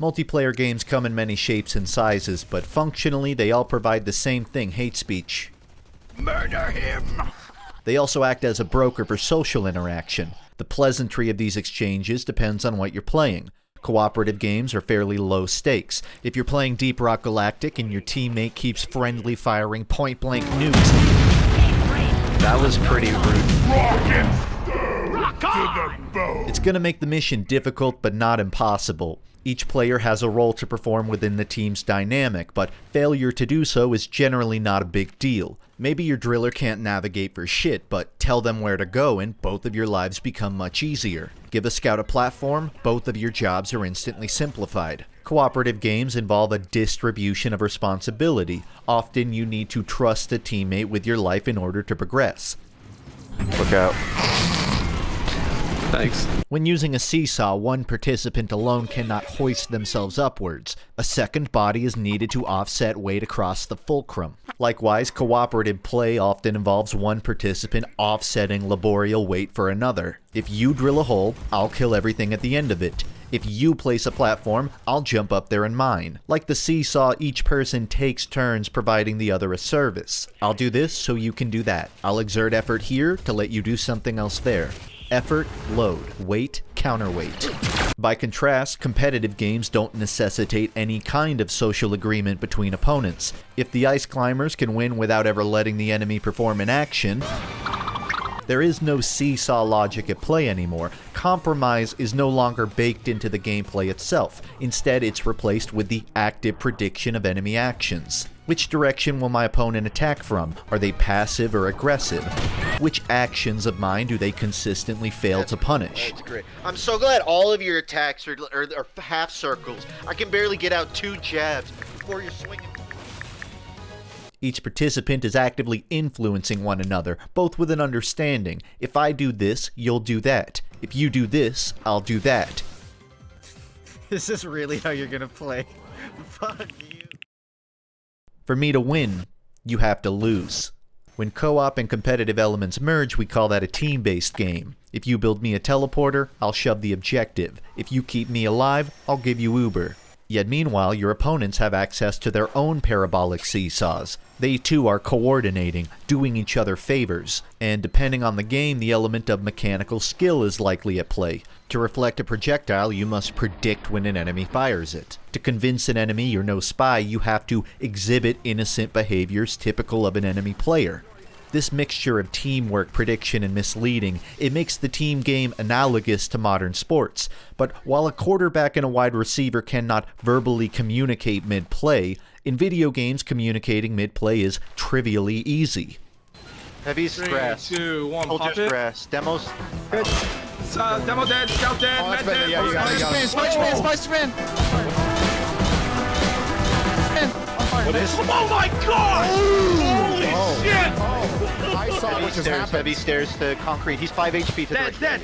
Multiplayer games come in many shapes and sizes, but functionally they all provide the same thing: hate speech. Murder him! They also act as a broker for social interaction. The pleasantry of these exchanges depends on what you're playing. Cooperative games are fairly low stakes. If you're playing Deep Rock Galactic and your teammate keeps friendly firing point-blank nukes... That was pretty rude. It's gonna make the mission difficult, but not impossible. Each player has a role to perform within the team's dynamic, but failure to do so is generally not a big deal. Maybe your driller can't navigate for shit, but tell them where to go and both of your lives become much easier. Give a scout a platform, both of your jobs are instantly simplified. Cooperative games involve a distribution of responsibility. Often you need to trust a teammate with your life in order to progress. Look out. Thanks. When using a seesaw, one participant alone cannot hoist themselves upwards. A second body is needed to offset weight across the fulcrum. Likewise, cooperative play often involves one participant offsetting laborial weight for another. If you drill a hole, I'll kill everything at the end of it. If you place a platform, I'll jump up there in mine. Like the seesaw, each person takes turns providing the other a service. I'll do this so you can do that. I'll exert effort here to let you do something else there. Effort, load, weight, counterweight. By contrast, competitive games don't necessitate any kind of social agreement between opponents. If the ice climbers can win without ever letting the enemy perform an action, there is no seesaw logic at play anymore. Compromise is no longer baked into the gameplay itself. Instead, it's replaced with the active prediction of enemy actions. Which direction will my opponent attack from? Are they passive or aggressive? Which actions of mine do they consistently fail to punish? That's great. I'm so glad all of your attacks are half circles. I can barely get out 2 jabs before you're swinging. Each participant is actively influencing one another, both with an understanding. If I do this, you'll do that. If you do this, I'll do that. Is this really how you're gonna play? Fuck you. For me to win, you have to lose. When co-op and competitive elements merge, we call that a team-based game. If you build me a teleporter, I'll shove the objective. If you keep me alive, I'll give you Uber. Yet meanwhile, your opponents have access to their own parabolic seesaws. They too are coordinating, doing each other favors, and depending on the game, the element of mechanical skill is likely at play. To reflect a projectile, you must predict when an enemy fires it. To convince an enemy you're no spy, you have to exhibit innocent behaviors typical of an enemy player. This mixture of teamwork, prediction, and misleading, it makes the team game analogous to modern sports. But while a quarterback and a wide receiver cannot verbally communicate mid-play, in video games communicating mid-play is trivially easy. Heavy 3, grass. 2, 1, Hold pop your it. grass. Demos. Good. Demo dead, scout dead, Oh, med that's better. dead. Yeah, you got it. Spider-Man! What is? Oh my god! Holy shit! I saw what just happened. Heavy stairs to concrete. He's 5 HP to the right. Dead.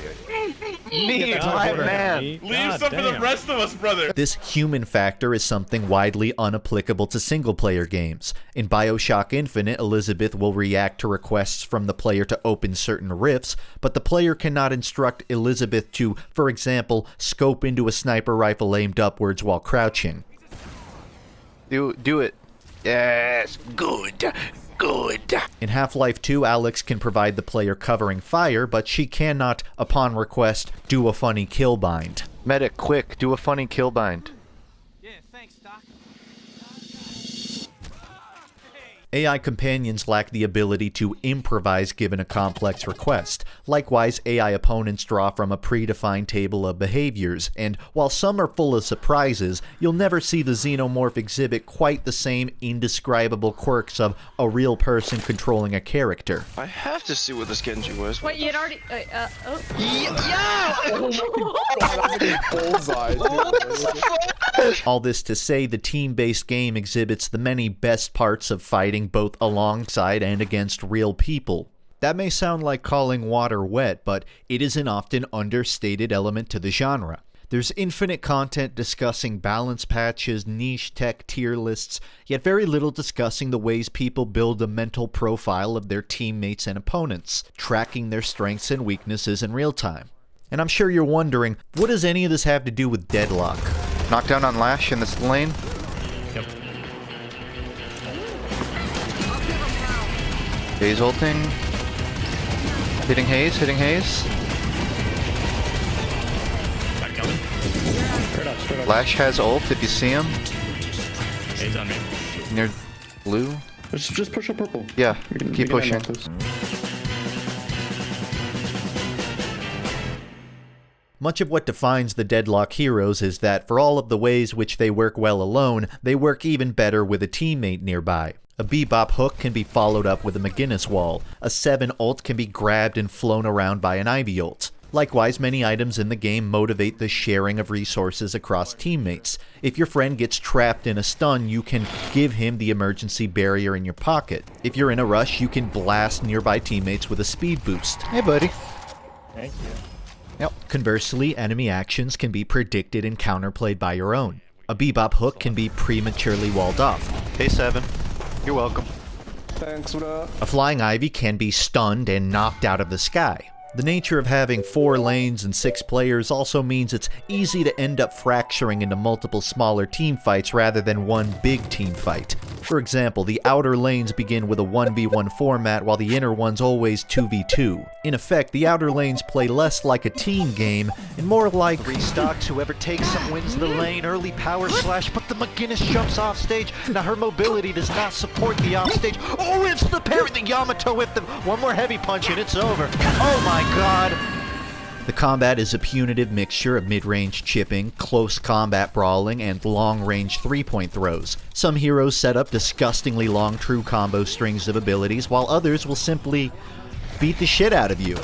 Me, my man. Leave some for the rest of us, brother. This human factor is something widely unapplicable to single-player games. In BioShock Infinite, Elizabeth will react to requests from the player to open certain rifts, but the player cannot instruct Elizabeth to, for example, scope into a sniper rifle aimed upwards while crouching. Do it. Yes. Good. In Half-Life 2, Alex can provide the player covering fire, but she cannot, upon request, do a funny kill bind. Medic, quick. Do a funny kill bind. Yeah, thanks, Doc. AI companions lack the ability to improvise given a complex request. Likewise, AI opponents draw from a predefined table of behaviors, and while some are full of surprises, you'll never see the xenomorph exhibit quite the same indescribable quirks of a real person controlling a character. I have to see what this Genji was. Wait, you had already. Oh. Bullseye. All this to say, the team-based game exhibits the many best parts of fighting both alongside and against real people. That may sound like calling water wet, but it is an often understated element to the genre. There's infinite content discussing balance patches, niche tech tier lists, yet very little discussing the ways people build a mental profile of their teammates and opponents, tracking their strengths and weaknesses in real time. And I'm sure you're wondering, what does any of this have to do with Deadlock? Knockdown on Lash in this lane. Yep. Haze ulting. Hitting Haze, hitting Haze. Back coming. Straight up. Lash has ult if you see him. He's on me. Near blue. Just push up purple. Yeah, We can keep pushing. unlock this. Much of what defines the Deadlock heroes is that for all of the ways which they work well alone, they work even better with a teammate nearby. A bebop hook can be followed up with a McGinnis wall. A 7 ult can be grabbed and flown around by an Ivy ult. Likewise, many items in the game motivate the sharing of resources across teammates. If your friend gets trapped in a stun, you can give him the emergency barrier in your pocket. If you're in a rush, you can blast nearby teammates with a speed boost. Hey, buddy. Thank you. Yep. Conversely, enemy actions can be predicted and counterplayed by your own. A bebop hook can be prematurely walled off. Hey, 7. You're welcome. Thanks, what up? A flying Ivy can be stunned and knocked out of the sky. The nature of having 4 lanes and 6 players also means it's easy to end up fracturing into multiple smaller team fights rather than one big team fight. For example, the outer lanes begin with a 1v1 format while the inner ones always 2v2. In effect, the outer lanes play less like a team game and more like Restocks, whoever takes them wins the lane. Early power slash, but the McGinnis jumps off stage. Now her mobility does not support the off stage. Oh, it's the parry, the Yamato with them. One more heavy punch and it's over. Oh my god. The combat is a punitive mixture of mid-range chipping, close combat brawling, and long-range 3-point throws. Some heroes set up disgustingly long true combo strings of abilities, while others will simply beat the shit out of you.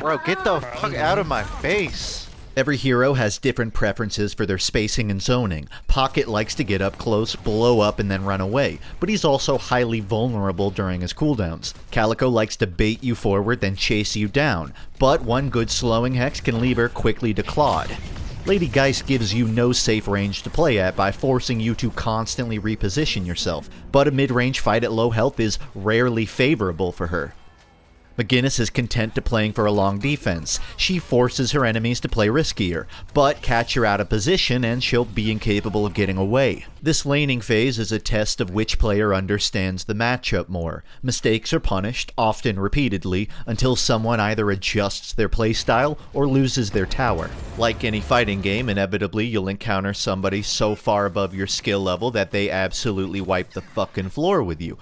Bro, get the fuck out of my face. Every hero has different preferences for their spacing and zoning. Pocket likes to get up close, blow up, and then run away, but he's also highly vulnerable during his cooldowns. Calico likes to bait you forward, then chase you down, but one good slowing hex can leave her quickly declawed. Lady Geist gives you no safe range to play at by forcing you to constantly reposition yourself, but a mid-range fight at low health is rarely favorable for her. McGinnis is content to playing for a long defense. She forces her enemies to play riskier, but catch her out of position and she'll be incapable of getting away. This laning phase is a test of which player understands the matchup more. Mistakes are punished, often repeatedly, until someone either adjusts their playstyle or loses their tower. Like any fighting game, inevitably you'll encounter somebody so far above your skill level that they absolutely wipe the fucking floor with you.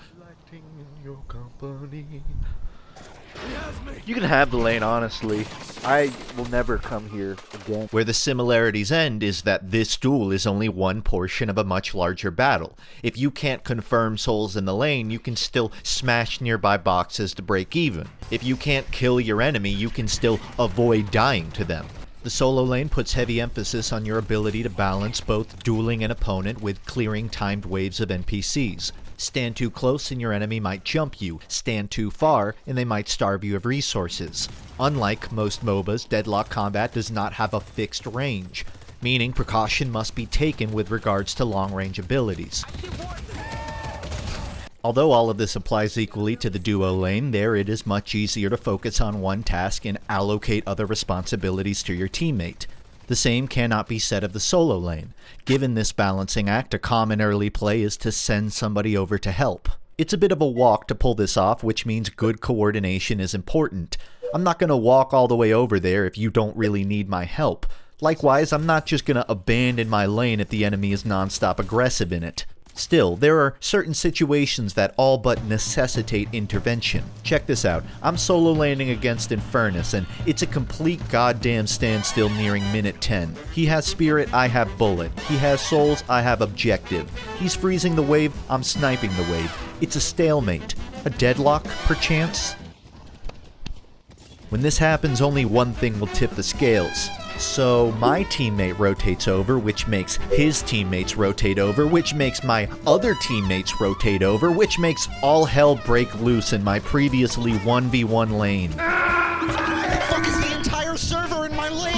You can have the lane, honestly. I will never come here again. Where the similarities end is that this duel is only one portion of a much larger battle. If you can't confirm souls in the lane, you can still smash nearby boxes to break even. If you can't kill your enemy, you can still avoid dying to them. The solo lane puts heavy emphasis on your ability to balance both dueling an opponent with clearing timed waves of NPCs. Stand too close and your enemy might jump you. Stand too far and they might starve you of resources. Unlike most MOBAs, Deadlock combat does not have a fixed range, meaning precaution must be taken with regards to long-range abilities. Although all of this applies equally to the duo lane, there it is much easier to focus on one task and allocate other responsibilities to your teammate. The same cannot be said of the solo lane. Given this balancing act, a common early play is to send somebody over to help. It's a bit of a walk to pull this off, which means good coordination is important. I'm not going to walk all the way over there if you don't really need my help. Likewise, I'm not just going to abandon my lane if the enemy is non-stop aggressive in it. Still, there are certain situations that all but necessitate intervention. Check this out. I'm solo laning against Infernus, and it's a complete goddamn standstill nearing minute 10. He has spirit, I have bullet. He has souls, I have objective. He's freezing the wave, I'm sniping the wave. It's a stalemate. A deadlock, perchance? When this happens, only one thing will tip the scales. So my teammate rotates over, which makes his teammates rotate over, which makes my other teammates rotate over, which makes all hell break loose in my previously 1v1 lane. What the fuck is the entire server in my lane?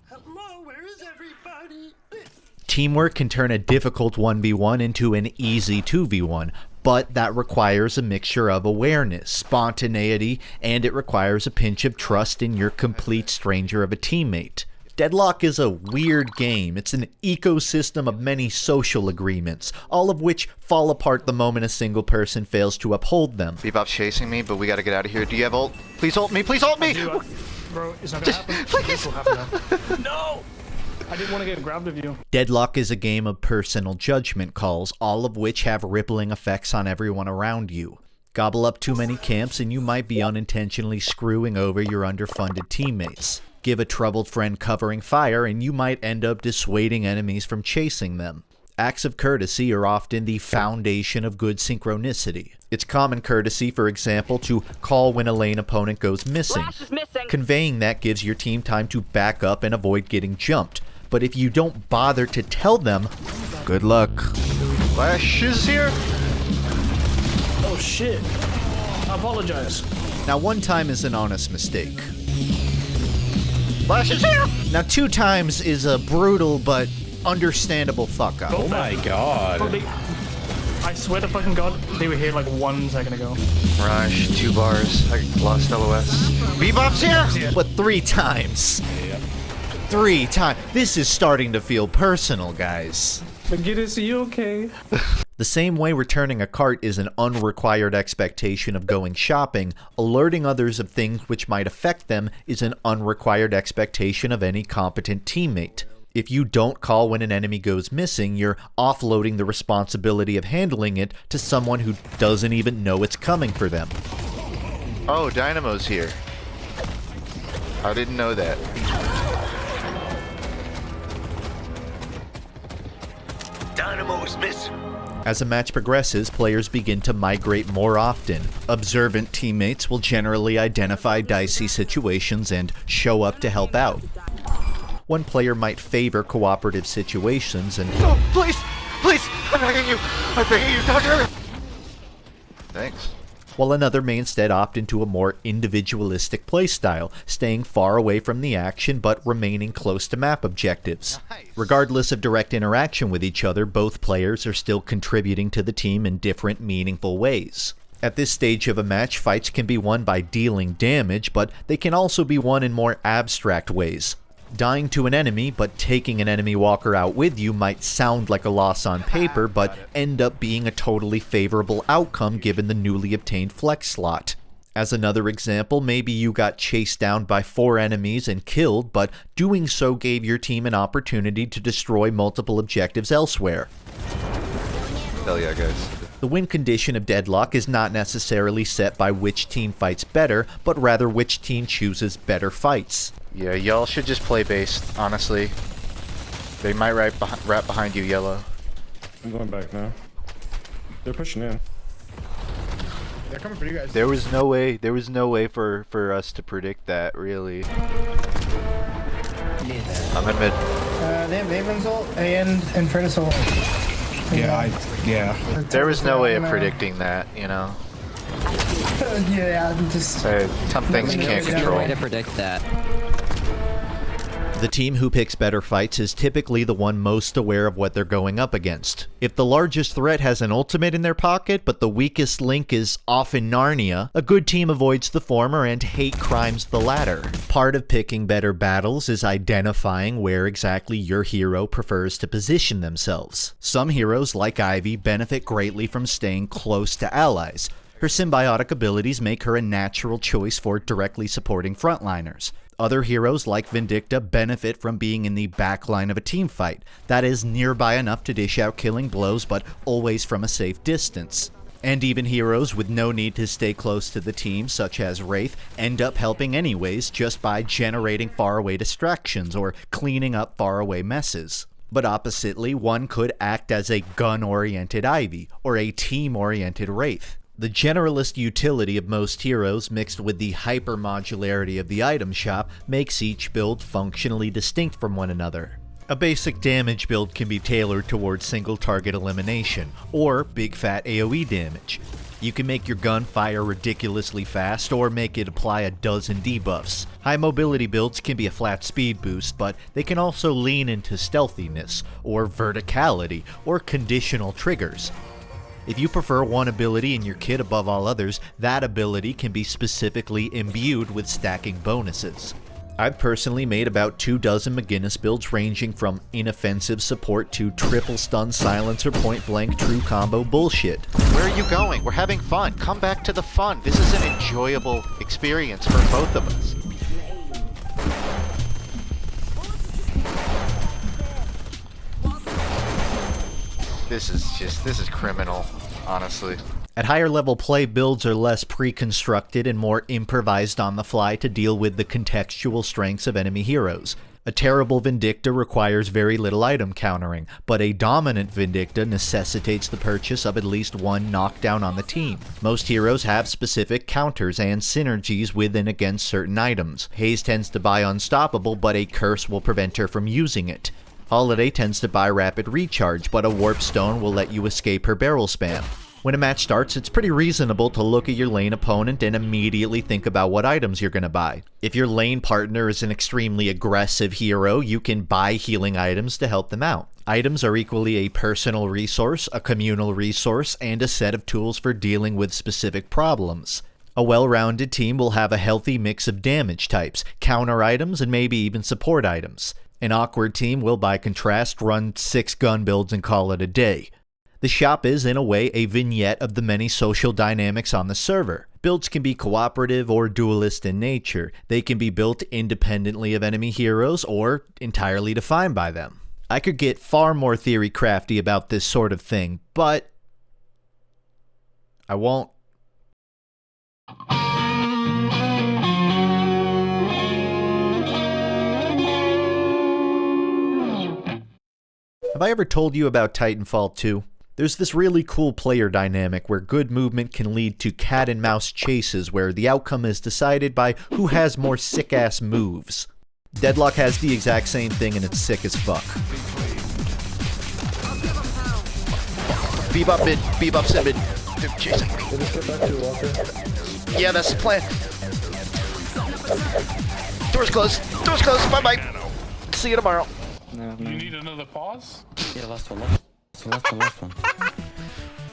Hello, where is everybody? Teamwork can turn a difficult 1v1 into an easy 2v1, but that requires a mixture of awareness, spontaneity, and it requires a pinch of trust in your complete stranger of a teammate. Deadlock is a weird game. It's an ecosystem of many social agreements, all of which fall apart the moment a single person fails to uphold them. Bebop's chasing me, but we gotta get out of here. Do you have ult? Please ult me! Please ult me! Bro, it's not gonna happen. This will happen now. No! I didn't want to get grabbed of you. Deadlock is a game of personal judgment calls, all of which have rippling effects on everyone around you. Gobble up too many camps and you might be unintentionally screwing over your underfunded teammates. Give a troubled friend covering fire and you might end up dissuading enemies from chasing them. Acts of courtesy are often the foundation of good synchronicity. It's common courtesy, for example, to call when a lane opponent goes missing. Conveying that gives your team time to back up and avoid getting jumped. But if you don't bother to tell them, good luck. Flash is here! Oh shit. I apologize. Now, one time is an honest mistake. Flash is here! Now, 2 times is a brutal but understandable fuck up. Oh my god. Bro, I swear to fucking god, they were here like 1 second ago. Rush, 2 bars. I lost LOS. Bebop's here! But 3 times. 3 times. This is starting to feel personal, guys. McGinnis, are you okay? The same way returning a cart is an unrequired expectation of going shopping, alerting others of things which might affect them is an unrequired expectation of any competent teammate. If you don't call when an enemy goes missing, you're offloading the responsibility of handling it to someone who doesn't even know it's coming for them. Oh, Dynamo's here. I didn't know that. Dynamo's missing. As a match progresses, players begin to migrate more often. Observant teammates will generally identify dicey situations and show up to help out. One player might favor cooperative situations and... Oh, please! Please! I'm begging you! I'm begging you, Doctor! Thanks. while another may instead opt into a more individualistic playstyle, staying far away from the action but remaining close to map objectives. Regardless of direct interaction with each other, both players are still contributing to the team in different meaningful ways. At this stage of a match, fights can be won by dealing damage, but they can also be won in more abstract ways. Dying to an enemy, but taking an enemy walker out with you might sound like a loss on paper, but end up being a totally favorable outcome given the newly obtained flex slot. As another example, maybe you got chased down by 4 enemies and killed, but doing so gave your team an opportunity to destroy multiple objectives elsewhere. Hell yeah, guys. The win condition of Deadlock is not necessarily set by which team fights better, but rather which team chooses better fights. Yeah, y'all should just play base, honestly. They might wrap behind you, yellow. I'm going back now. They're pushing in. They're coming for you guys. There was no way for us to predict that, really. I'm in mid. They have Abrams ult and Freitas ult. Yeah, There was no way of predicting that, you know? Yeah, just... Some things you can't control. Way to predict that. The team who picks better fights is typically the one most aware of what they're going up against. If the largest threat has an ultimate in their pocket, but the weakest link is off in Narnia, a good team avoids the former and hate crimes the latter. Part of picking better battles is identifying where exactly your hero prefers to position themselves. Some heroes, like Ivy, benefit greatly from staying close to allies. Her symbiotic abilities make her a natural choice for directly supporting frontliners. Other heroes, like Vindicta, benefit from being in the backline of a teamfight, that is, nearby enough to dish out killing blows, but always from a safe distance. And even heroes with no need to stay close to the team, such as Wraith, end up helping anyways just by generating faraway distractions or cleaning up faraway messes. But oppositely, one could act as a gun-oriented Ivy, or a team-oriented Wraith. The generalist utility of most heroes mixed with the hyper-modularity of the item shop makes each build functionally distinct from one another. A basic damage build can be tailored towards single target elimination, or big fat AoE damage. You can make your gun fire ridiculously fast, or make it apply a dozen debuffs. High mobility builds can be a flat speed boost, but they can also lean into stealthiness, or verticality, or conditional triggers. If you prefer one ability in your kit above all others, that ability can be specifically imbued with stacking bonuses. I've personally made about 24 McGinnis builds ranging from inoffensive support to triple stun silencer point blank true combo bullshit. Where are you going? We're having fun. Come back to the fun. This is an enjoyable experience for both of us. This is criminal, honestly. At higher level play, builds are less pre-constructed and more improvised on the fly to deal with the contextual strengths of enemy heroes. A terrible Vindicta requires very little item countering, but a dominant Vindicta necessitates the purchase of at least one knockdown on the team. Most heroes have specific counters and synergies with and against certain items. Haze tends to buy Unstoppable, but a curse will prevent her from using it. Holiday tends to buy Rapid Recharge, but a Warp Stone will let you escape her barrel spam. When a match starts, it's pretty reasonable to look at your lane opponent and immediately think about what items you're going to buy. If your lane partner is an extremely aggressive hero, you can buy healing items to help them out. Items are equally a personal resource, a communal resource, and a set of tools for dealing with specific problems. A well-rounded team will have a healthy mix of damage types, counter items, and maybe even support items. An awkward team will, by contrast, run 6 gun builds and call it a day. The shop is, in a way, a vignette of the many social dynamics on the server. Builds can be cooperative or duelist in nature. They can be built independently of enemy heroes or entirely defined by them. I could get far more theory crafty about this sort of thing, but I won't. Have I ever told you about Titanfall 2? There's this really cool player dynamic where good movement can lead to cat and mouse chases where the outcome is decided by who has more sick-ass moves. Deadlock has the exact same thing and it's sick as fuck. Bebop mid. Bebop's in mid. They're chasing me. Yeah, that's the plan. Door's closed. Door's closed. Bye-bye. See you tomorrow. You need another pause? Yeah, last one. Last one.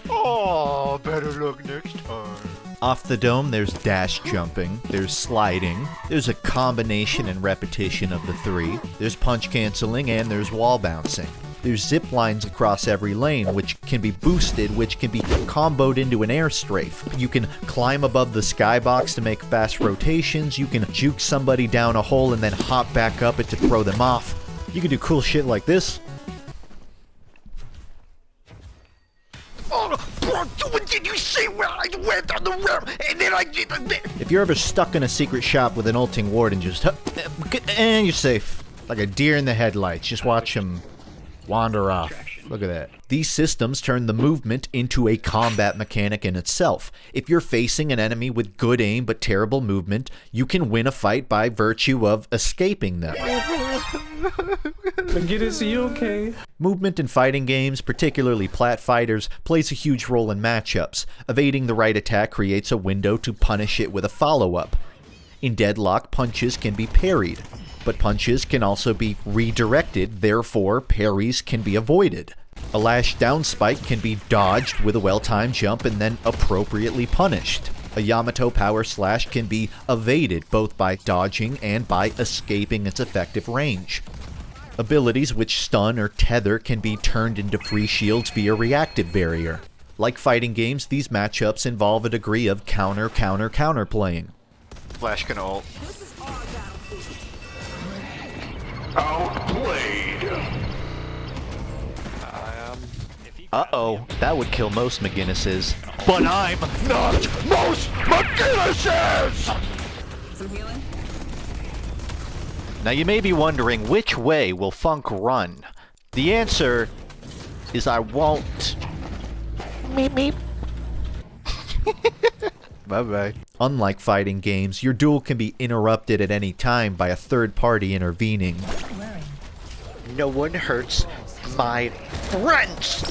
Oh, better luck next time. Off the dome, there's dash jumping, there's sliding, there's a combination and repetition of the three, there's punch canceling, and there's wall bouncing. There's zip lines across every lane, which can be boosted, which can be comboed into an air strafe. You can climb above the skybox to make fast rotations, you can juke somebody down a hole and then hop back up it to throw them off. You can do cool shit like this. Oh, bro, did you see where I went on the rim? And then I did the... If you're ever stuck in a secret shop with an ulting ward and just... and you're safe. Like a deer in the headlights. Just watch him wander off. Look at that. These systems turn the movement into a combat mechanic in itself. If you're facing an enemy with good aim but terrible movement, you can win a fight by virtue of escaping them. McGinnis, are you okay? Movement in fighting games, particularly plat fighters, plays a huge role in matchups. Evading the right attack creates a window to punish it with a follow-up. In Deadlock, punches can be parried, but punches can also be redirected, therefore parries can be avoided. A lash down spike can be dodged with a well-timed jump and then appropriately punished. A Yamato power slash can be evaded both by dodging and by escaping its effective range. Abilities which stun or tether can be turned into free shields via reactive barrier. Like fighting games, these matchups involve a degree of counter playing. Flash can ult. Outplayed. Uh-oh, that would kill most McGinnises. But I'm not most McGinnises! Some healing? Now you may be wondering, which way will FUNKe run? The answer is I won't. Meep meep. Bye-bye. Unlike fighting games, your duel can be interrupted at any time by a third party intervening. No one hurts my friends!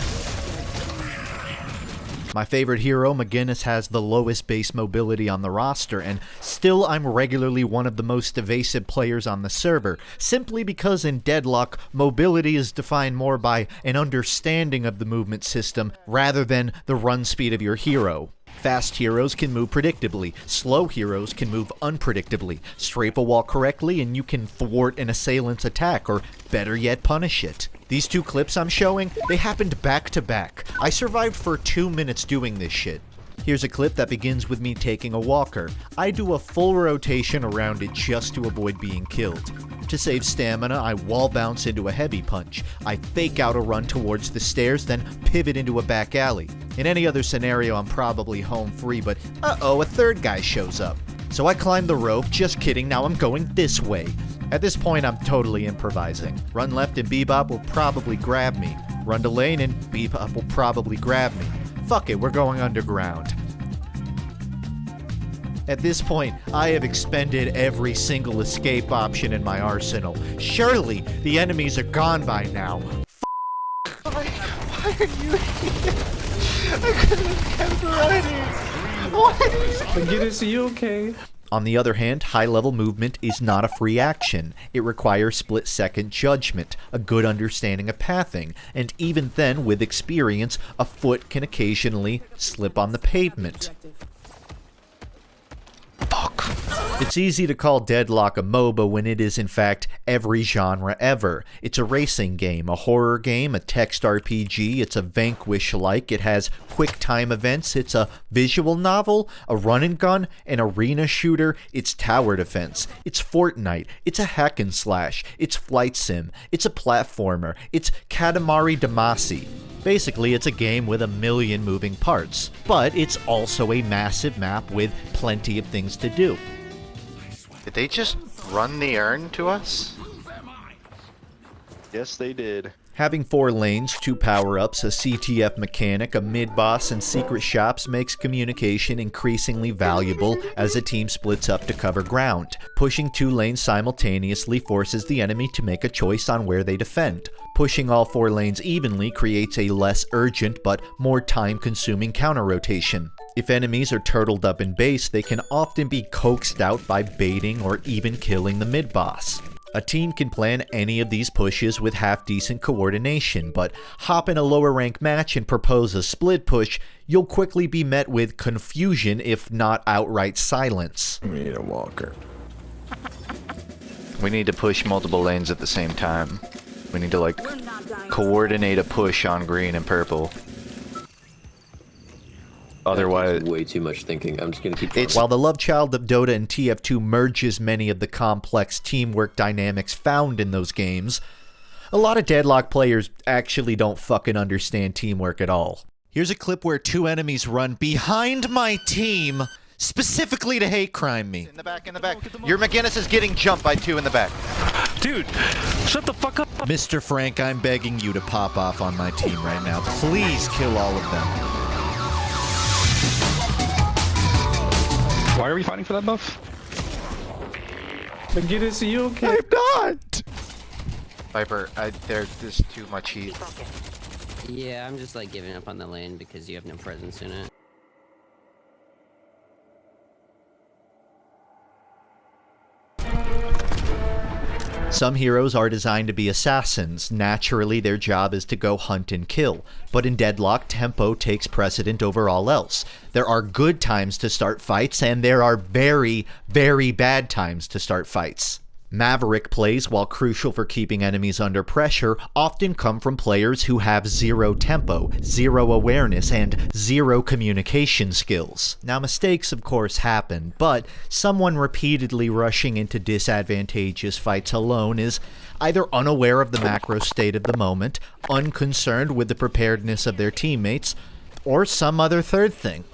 My favorite hero, McGinnis, has the lowest base mobility on the roster, and still I'm regularly one of the most evasive players on the server, simply because in Deadlock, mobility is defined more by an understanding of the movement system rather than the run speed of your hero. Fast heroes can move predictably, slow heroes can move unpredictably. Strafe a wall correctly and you can thwart an assailant's attack, or better yet, punish it. These two clips I'm showing, they happened back to back. I survived for 2 minutes doing this shit. Here's a clip that begins with me taking a walker. I do a full rotation around it just to avoid being killed. To save stamina, I wall bounce into a heavy punch. I fake out a run towards the stairs, then pivot into a back alley. In any other scenario, I'm probably home free, but uh-oh, a third guy shows up. So I climb the rope, just kidding, now I'm going this way. At this point, I'm totally improvising. Run left and Bebop will probably grab me. Run to lane and Bebop will probably grab me. Fuck it, we're going underground. At this point, I have expended every single escape option in my arsenal. Surely, the enemies are gone by now. Why are you here? I could have kept running. McGinnis, are you okay? On the other hand, high-level movement is not a free action. It requires split-second judgment, a good understanding of pathing, and even then, with experience, a foot can occasionally slip on the pavement. It's easy to call Deadlock a MOBA when it is in fact every genre ever. It's a racing game, a horror game, a text RPG, it's a Vanquish-like, it has quick time events, it's a visual novel, a run and gun, an arena shooter, it's tower defense, it's Fortnite, it's a hack and slash, it's flight sim, it's a platformer, it's Katamari Damacy. Basically, it's a game with a million moving parts, but it's also a massive map with plenty of things to do. Did they just run the urn to us? Yes, they did. Having 4 lanes, 2 power-ups, a CTF mechanic, a mid-boss, and secret shops makes communication increasingly valuable as a team splits up to cover ground. Pushing 2 lanes simultaneously forces the enemy to make a choice on where they defend. Pushing all 4 lanes evenly creates a less urgent but more time-consuming counter-rotation. If enemies are turtled up in base, they can often be coaxed out by baiting or even killing the mid-boss. A team can plan any of these pushes with half-decent coordination, but hop in a lower-rank match and propose a split push, you'll quickly be met with confusion if not outright silence. We need a walker. We need to push multiple lanes at the same time. We need to, like, coordinate a push on green and purple. Otherwise, way too much thinking. I'm just gonna keep. While the love child of Dota and TF2 merges many of the complex teamwork dynamics found in those games, a lot of Deadlock players actually don't fucking understand teamwork at all. Here's a clip where 2 enemies run behind my team, specifically to hate crime me. in the back. Your McGinnis is getting jumped by 2 in the back. Dude, shut the fuck up. Mr. Frank, I'm begging you to pop off on my team right now. Please kill all of them. Why are we fighting for that buff? McGinnis, are you okay? I'm not! Viper, there's too much heat. Yeah, I'm just like giving up on the lane because you have no presence in it. Some heroes are designed to be assassins. Naturally, their job is to go hunt and kill. But in Deadlock, tempo takes precedent over all else. There are good times to start fights, and there are very, very bad times to start fights. Maverick plays, while crucial for keeping enemies under pressure, often come from players who have 0 tempo, 0 awareness, and 0 communication skills. Now, mistakes of course happen, but someone repeatedly rushing into disadvantageous fights alone is either unaware of the macro state of the moment, unconcerned with the preparedness of their teammates, or some other third thing.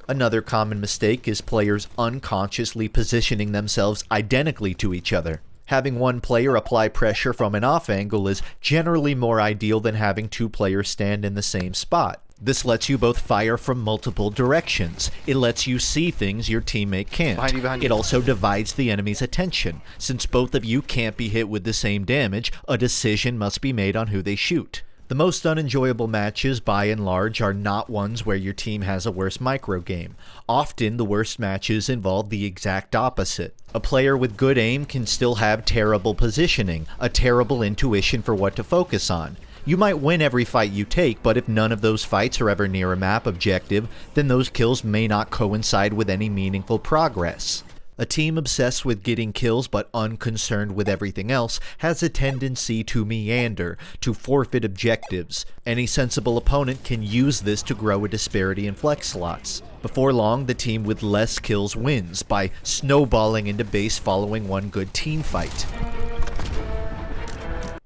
Another common mistake is players unconsciously positioning themselves identically to each other. Having one player apply pressure from an off angle is generally more ideal than having 2 players stand in the same spot. This lets you both fire from multiple directions. It lets you see things your teammate can't. Behind you. It also divides the enemy's attention. Since both of you can't be hit with the same damage, a decision must be made on who they shoot. The most unenjoyable matches, by and large, are not ones where your team has a worse micro game. Often, the worst matches involve the exact opposite. A player with good aim can still have terrible positioning, a terrible intuition for what to focus on. You might win every fight you take, but if none of those fights are ever near a map objective, then those kills may not coincide with any meaningful progress. A team obsessed with getting kills but unconcerned with everything else has a tendency to meander, to forfeit objectives. Any sensible opponent can use this to grow a disparity in flex slots. Before long, the team with less kills wins, by snowballing into base following one good team fight.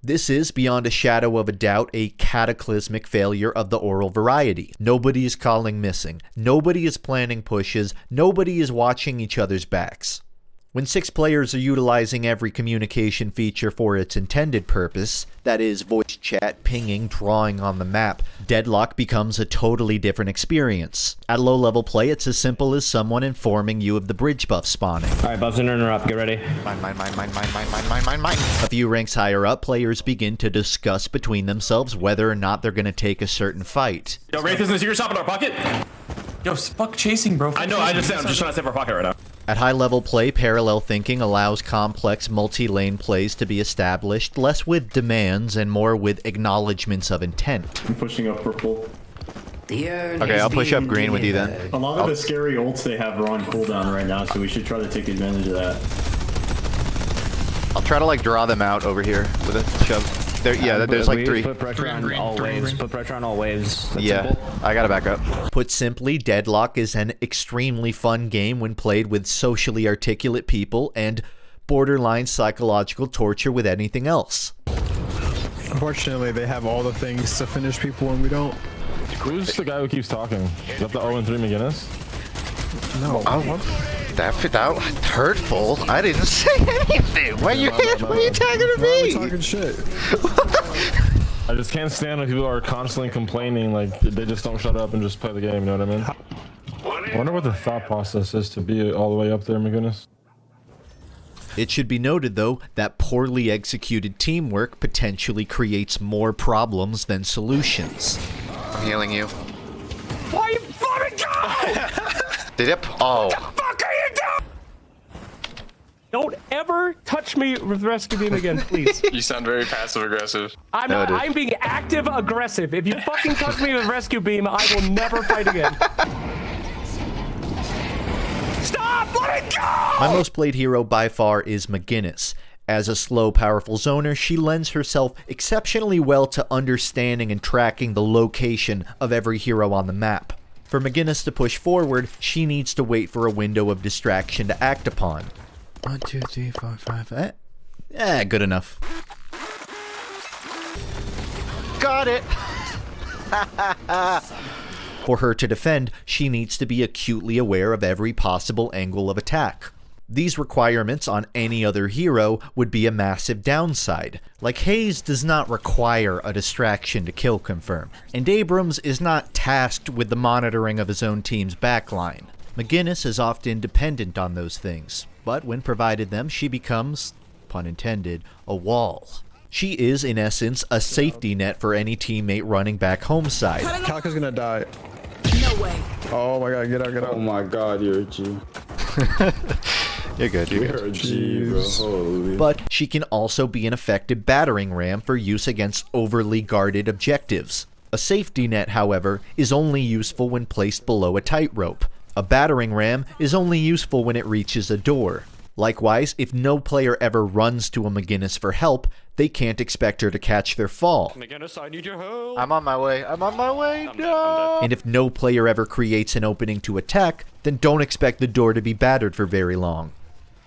This is, beyond a shadow of a doubt, a cataclysmic failure of the oral variety. Nobody is calling missing, nobody is planning pushes, nobody is watching each other's backs. When 6 players are utilizing every communication feature for its intended purpose, that is, voice chat, pinging, drawing on the map, Deadlock becomes a totally different experience. At low-level play, it's as simple as someone informing you of the bridge buff spawning. Alright, buffs and interrupt, get ready. Mine. A few ranks higher up, players begin to discuss between themselves whether or not they're going to take a certain fight. Yo, Wraith is in the secret shop in our pocket. Yo, fuck chasing, bro. I know, I'm just trying to save our pocket right now. At high-level play, parallel thinking allows complex multi-lane plays to be established, less with demands and more with acknowledgements of intent. I'm pushing up purple. Okay, I'll push up green with you then. A lot of the scary ults they have are on cooldown right now, so we should try to take advantage of that. I'll try to like draw them out over here with a shove. There, yeah, there's like 3. Put pressure on all waves. Put pressure on all waves. That's yeah, simple. I gotta back up. Put simply, Deadlock is an extremely fun game when played with socially articulate people and borderline psychological torture with anything else. Unfortunately, they have all the things to finish people and we don't. Who's the guy who keeps talking? Is that the 0-3 McGinnis? No. That hurtful. I didn't say anything. Why are you talking to me? Talking shit. I just can't stand when people are constantly complaining, like they just don't shut up and just play the game, you know what I mean? I wonder what the thought process is to be all the way up there, McGinnis. It should be noted, though, that poorly executed teamwork potentially creates more problems than solutions. I'm healing you. Why you fucking go? Did it? Oh. What the fuck are you doing? Don't ever touch me with rescue beam again, please. You sound very passive aggressive. I'm not. I'm being active aggressive. If you fucking touch me with rescue beam, I will never fight again. Stop! Let it go! My most played hero by far is McGinnis. As a slow, powerful zoner, she lends herself exceptionally well to understanding and tracking the location of every hero on the map. For McGinnis to push forward, she needs to wait for a window of distraction to act upon. 1, 2, 3, 4, 5. Good enough. Got it. For her to defend, she needs to be acutely aware of every possible angle of attack. These requirements on any other hero would be a massive downside. Like Hayes does not require a distraction to kill confirm, and Abrams is not tasked with the monitoring of his own team's backline. McGinnis is often dependent on those things, but when provided them, she becomes, pun intended, a wall. She is, in essence, a safety net for any teammate running back home side. Calca's gonna die. No way. Oh my god, get out, get out. Oh my god, you're a G. You're good, you're good. You're a G, bro. Holy. But she can also be an effective battering ram for use against overly guarded objectives. A safety net, however, is only useful when placed below a tightrope. A battering ram is only useful when it reaches a door. Likewise, if no player ever runs to a McGinnis for help, they can't expect her to catch their fall. McGinnis, I need your help. I'm on my way. I'm on my way. No. And if no player ever creates an opening to attack, then don't expect the door to be battered for very long.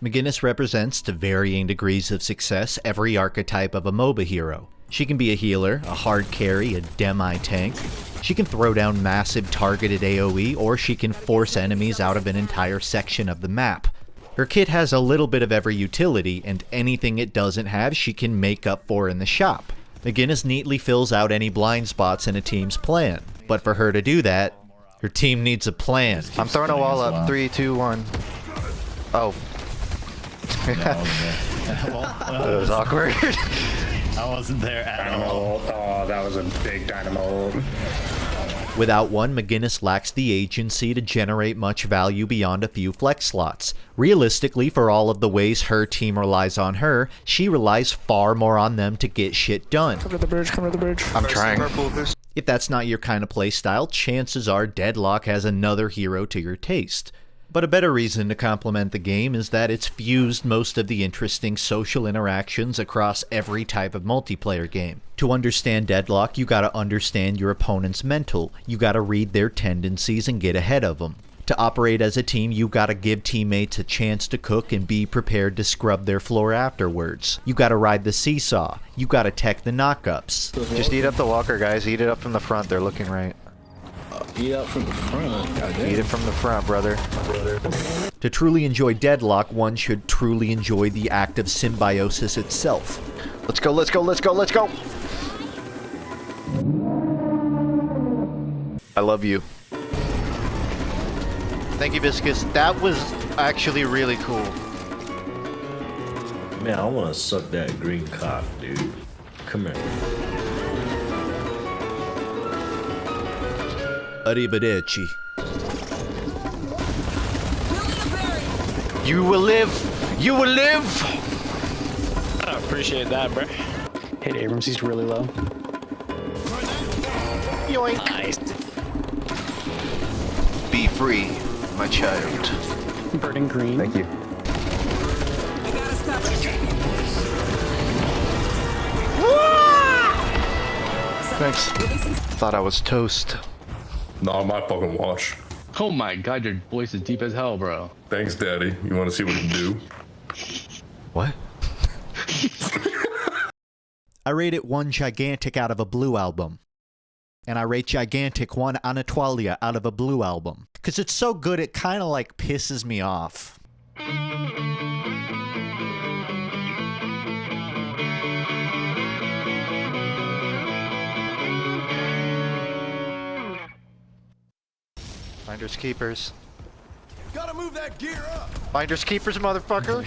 McGinnis represents, to varying degrees of success, every archetype of a MOBA hero. She can be a healer, a hard carry, a demi-tank. She can throw down massive targeted AoE, or she can force enemies out of an entire section of the map. Her kit has a little bit of every utility, and anything it doesn't have she can make up for in the shop. McGinnis neatly fills out any blind spots in a team's plan. But for her to do that, her team needs a plan. I'm throwing a wall up. 3, 2, 1. Oh. That was awkward. I wasn't there at all. Oh, that was a big dynamo. Without one, McGinnis lacks the agency to generate much value beyond a few flex slots. Realistically, for all of the ways her team relies on her, she relies far more on them to get shit done. Come to the bridge, come to the bridge. I'm trying. If that's not your kind of playstyle, chances are Deadlock has another hero to your taste. But a better reason to compliment the game is that it's fused most of the interesting social interactions across every type of multiplayer game. To understand Deadlock, you gotta understand your opponent's mental, you gotta read their tendencies and get ahead of them. To operate as a team, you gotta give teammates a chance to cook and be prepared to scrub their floor afterwards. You gotta ride the seesaw, you gotta tech the knockups. Just eat up the walker, guys. Eat it up from the front. They're looking right. Eat up from the front. Eat it from the front, brother. To truly enjoy Deadlock, one should truly enjoy the act of symbiosis itself. Let's go, let's go, let's go, let's go! I love you. Thank you, Viscous. That was actually really cool. Man, I want to suck that green cock, dude. Come here. Arrivederci. You will live! You will live! I appreciate that, bro. Hit Abrams, he's really low. Yoink! Nice. Be free, my child. Burning green. Thank you. Thanks. Thought I was toast. Not on my fucking watch. Oh my god, your voice is deep as hell, bro. Thanks, Daddy. You want to see what you can do? What? I rate it 1 gigantic out of a blue album. And I rate gigantic 1 Anatolia out of a blue album. Because it's so good it kind of like pisses me off. Finders keepers. Gotta move that gear up. Finders keepers, motherfucker.